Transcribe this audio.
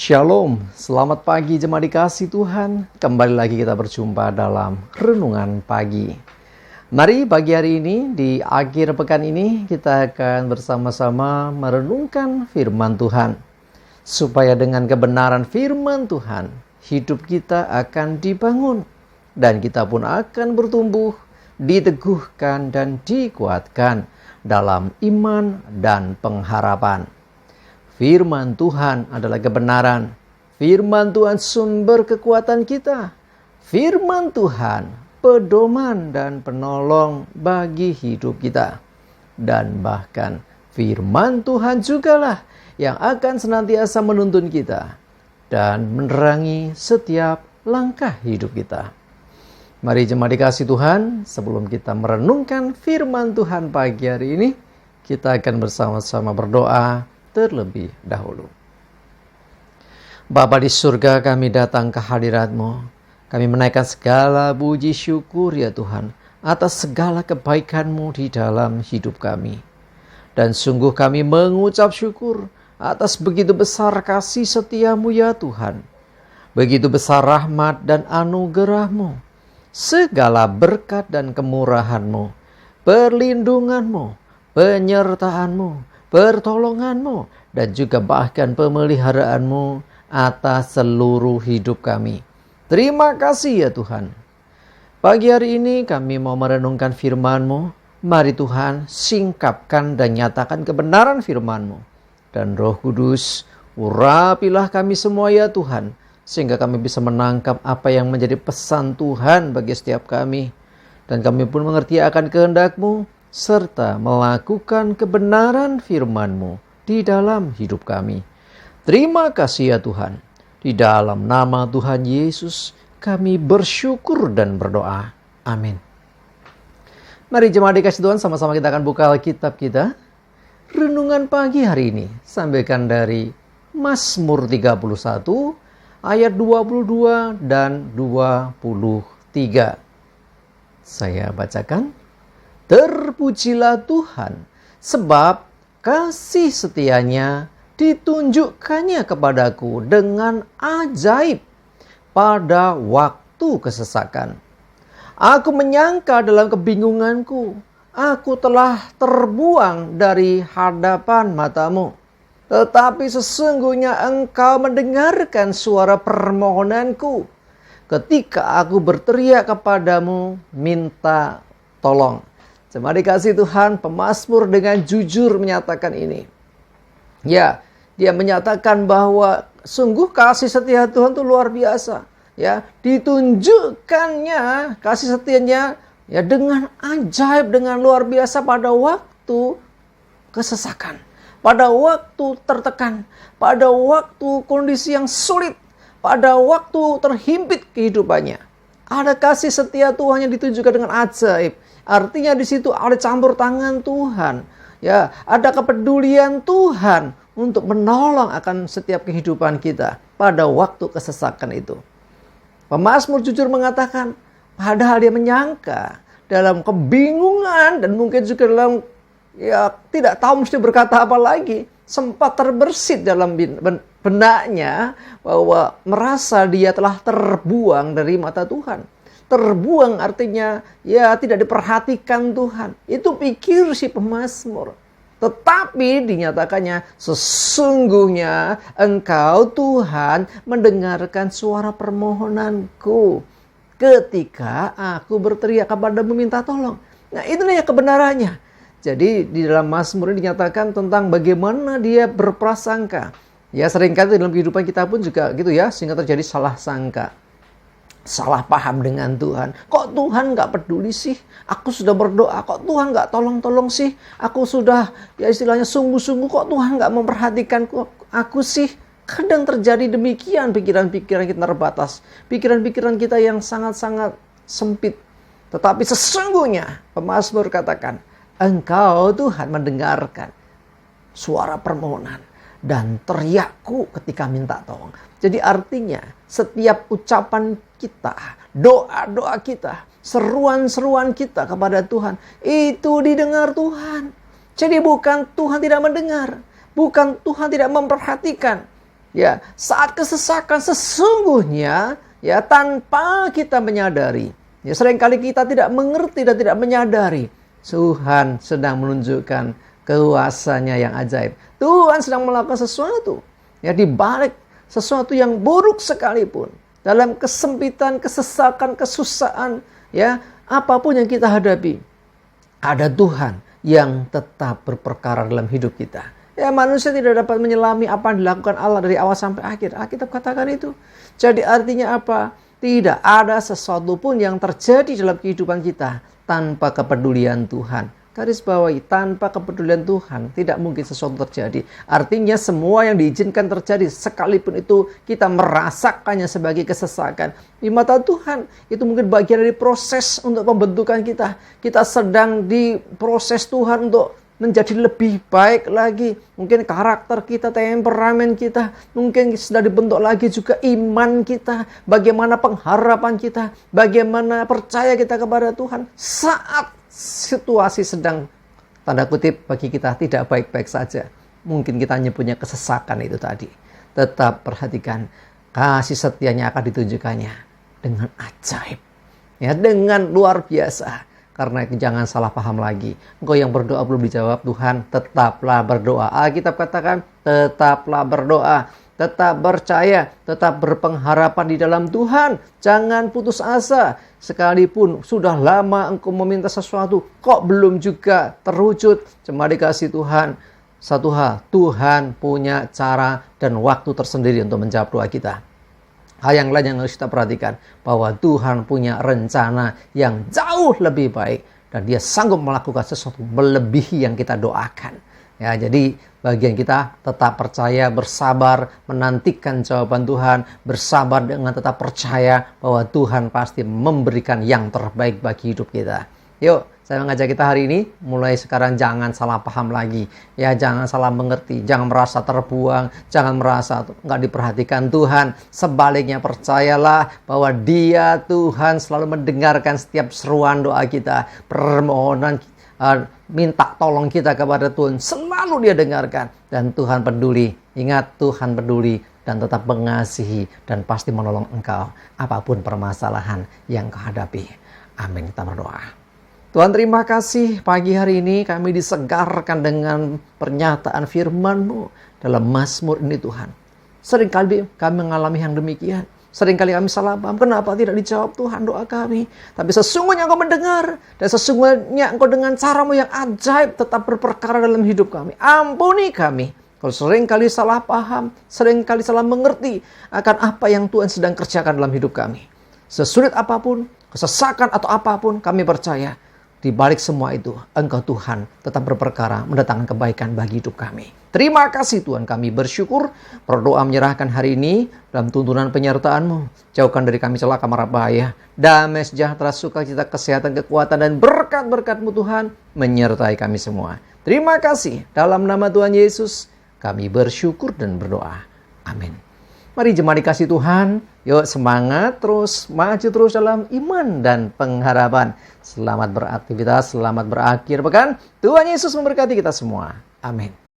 Shalom, selamat pagi jemaat dikasih Tuhan. Kembali lagi kita berjumpa dalam Renungan Pagi. Mari pagi hari ini, di akhir pekan ini, kita akan bersama-sama merenungkan firman Tuhan. Supaya dengan kebenaran firman Tuhan, hidup kita akan dibangun. Dan kita pun akan bertumbuh, diteguhkan dan dikuatkan dalam iman dan pengharapan. Firman Tuhan adalah kebenaran. Firman Tuhan sumber kekuatan kita. Firman Tuhan pedoman dan penolong bagi hidup kita. Dan bahkan firman Tuhan jugalah yang akan senantiasa menuntun kita dan menerangi setiap langkah hidup kita. Mari jemaat dikasih Tuhan, sebelum kita merenungkan firman Tuhan pagi hari ini, kita akan bersama-sama berdoa terlebih dahulu. Bapa di surga, kami datang ke hadirat-Mu. Kami menaikkan segala puji syukur ya Tuhan atas segala kebaikan-Mu di dalam hidup kami. Dan sungguh kami mengucap syukur atas begitu besar kasih setia-Mu ya Tuhan. Begitu besar rahmat dan anugerah-Mu. Segala berkat dan kemurahan-Mu, perlindungan-Mu, penyertaan-Mu, pertolongan-Mu, dan juga bahkan pemeliharaanmu atas seluruh hidup kami. Terima kasih ya Tuhan. Pagi hari ini kami mau merenungkan firman-Mu. Mari Tuhan singkapkan dan nyatakan kebenaran firman-Mu. Dan Roh Kudus, urapilah kami semua ya Tuhan, sehingga kami bisa menangkap apa yang menjadi pesan Tuhan bagi setiap kami. Dan kami pun mengerti akan kehendak-Mu, serta melakukan kebenaran firman-Mu di dalam hidup kami. Terima kasih ya Tuhan. Di dalam nama Tuhan Yesus kami bersyukur dan berdoa. Amin. Mari jemaat dikasih Tuhan, sama-sama kita akan buka Alkitab kita. Renungan pagi hari ini sampaikan dari Mazmur 31 ayat 22 dan 23. Saya bacakan. Terpujilah Tuhan, sebab kasih setianya ditunjukkannya kepadaku dengan ajaib pada waktu kesesakan. Aku menyangka dalam kebingunganku, aku telah terbuang dari hadapan matamu. Tetapi sesungguhnya engkau mendengarkan suara permohonanku ketika aku berteriak kepadamu minta tolong. Jemaat dikasih Tuhan, pemazmur dengan jujur menyatakan ini. Ya, dia menyatakan bahwa sungguh kasih setia Tuhan itu luar biasa. Ya, ditunjukkannya kasih setianya ya dengan ajaib, dengan luar biasa pada waktu kesesakan, pada waktu tertekan, pada waktu kondisi yang sulit, pada waktu terhimpit kehidupannya. Ada kasih setia Tuhan yang ditunjukkan dengan ajaib. Artinya di situ ada campur tangan Tuhan. Ya, ada kepedulian Tuhan untuk menolong akan setiap kehidupan kita pada waktu kesesakan itu. Pemazmur jujur mengatakan, padahal dia menyangka dalam kebingungan dan mungkin juga dalam tidak tahu mesti berkata apa lagi, sempat terbersit dalam benaknya bahwa merasa dia telah terbuang dari mata Tuhan. Terbuang artinya tidak diperhatikan Tuhan. Itu pikir si pemazmur. Tetapi dinyatakannya sesungguhnya engkau Tuhan mendengarkan suara permohonanku ketika aku berteriak kepadamu minta tolong. Nah, itu ya kebenarannya. Jadi di dalam Mazmur ini dinyatakan tentang bagaimana dia berprasangka. Ya, seringkali dalam kehidupan kita pun juga gitu ya, sehingga terjadi salah sangka. Salah paham dengan Tuhan. Kok Tuhan gak peduli sih? Aku sudah berdoa, kok Tuhan gak tolong-tolong sih? Aku sudah istilahnya sungguh-sungguh, kok Tuhan gak memperhatikan aku sih? Kadang terjadi demikian pikiran-pikiran kita terbatas. Pikiran-pikiran kita yang sangat-sangat sempit. Tetapi sesungguhnya pemazmur katakan, engkau Tuhan mendengarkan suara permohonan dan teriakku ketika minta tolong. Jadi artinya setiap ucapan kita, doa-doa kita, seruan-seruan kita kepada Tuhan, itu didengar Tuhan. Jadi bukan Tuhan tidak mendengar, bukan Tuhan tidak memperhatikan. Ya, saat kesesakan sesungguhnya, ya, tanpa kita menyadari, ya, seringkali kita tidak mengerti dan tidak menyadari, Tuhan sedang menunjukkan kuasanya yang ajaib. Tuhan sedang melakukan sesuatu, ya, di balik sesuatu yang buruk sekalipun, dalam kesempitan, kesesakan, kesusahan, ya, apapun yang kita hadapi, ada Tuhan yang tetap berperkara dalam hidup kita. Ya, manusia tidak dapat menyelami apa yang dilakukan Allah dari awal sampai akhir. Alkitab katakan itu. Jadi artinya apa? Tidak ada sesuatu pun yang terjadi dalam kehidupan kita tanpa kepedulian Tuhan. Garis bawahi, tanpa kepedulian Tuhan tidak mungkin sesuatu terjadi. Artinya semua yang diizinkan terjadi, sekalipun itu kita merasakannya sebagai kesesakan, di mata Tuhan itu mungkin bagian dari proses untuk pembentukan kita. Kita sedang diproses Tuhan untuk menjadi lebih baik lagi. Mungkin karakter kita, temperamen kita, mungkin sudah dibentuk lagi juga iman kita, bagaimana pengharapan kita, bagaimana percaya kita kepada Tuhan saat situasi sedang, tanda kutip, bagi kita tidak baik-baik saja. Mungkin kita nyebutnya kesesakan itu tadi. Tetap perhatikan, kasih setianya akan ditunjukkannya dengan ajaib, ya, dengan luar biasa. Karena itu jangan salah paham lagi. Engkau yang berdoa belum dijawab Tuhan, tetaplah berdoa. Alkitab katakan, tetaplah berdoa. Tetap percaya, tetap berpengharapan di dalam Tuhan. Jangan putus asa. Sekalipun sudah lama engkau meminta sesuatu, kok belum juga terwujud. Cuma dikasih Tuhan. Satu hal, Tuhan punya cara dan waktu tersendiri untuk menjawab doa kita. Hal yang lain yang harus kita perhatikan, bahwa Tuhan punya rencana yang jauh lebih baik dan Dia sanggup melakukan sesuatu melebihi yang kita doakan. Ya, jadi bagian kita tetap percaya, bersabar, menantikan jawaban Tuhan, bersabar dengan tetap percaya bahwa Tuhan pasti memberikan yang terbaik bagi hidup kita. Yuk, saya mengajak kita hari ini, mulai sekarang jangan salah paham lagi. Ya, jangan salah mengerti, jangan merasa terbuang, jangan merasa nggak diperhatikan Tuhan. Sebaliknya percayalah bahwa Dia, Tuhan, selalu mendengarkan setiap seruan doa kita, permohonan, minta tolong kita kepada Tuhan. Selalu Dia dengarkan. Dan Tuhan peduli. Ingat, Tuhan peduli dan tetap mengasihi dan pasti menolong engkau apapun permasalahan yang kau hadapi. Amin. Kita berdoa. Tuhan, terima kasih pagi hari ini kami disegarkan dengan pernyataan firman-Mu dalam Mazmur ini Tuhan. Seringkali kami mengalami yang demikian. Seringkali kami salah paham, kenapa tidak dijawab Tuhan doa kami. Tapi sesungguhnya Engkau mendengar. Dan sesungguhnya Engkau dengan cara-Mu yang ajaib tetap berperkara dalam hidup kami. Ampuni kami kalau seringkali salah paham, seringkali salah mengerti akan apa yang Tuhan sedang kerjakan dalam hidup kami. Sesulit apapun, kesesakan atau apapun, kami percaya di balik semua itu, Engkau Tuhan tetap berperkara mendatangkan kebaikan bagi hidup kami. Terima kasih Tuhan, kami bersyukur, berdoa menyerahkan hari ini dalam tuntunan penyertaan-Mu. Jauhkan dari kami celaka mara bahaya, damai sejahtera, sukacita, kesehatan, kekuatan, dan berkat-berkat-Mu Tuhan menyertai kami semua. Terima kasih, dalam nama Tuhan Yesus kami bersyukur dan berdoa. Amin. Mari jemaat dikasih Tuhan, yuk semangat terus, maju terus dalam iman dan pengharapan. Selamat beraktivitas, selamat berakhir pekan. Tuhan Yesus memberkati kita semua. Amin.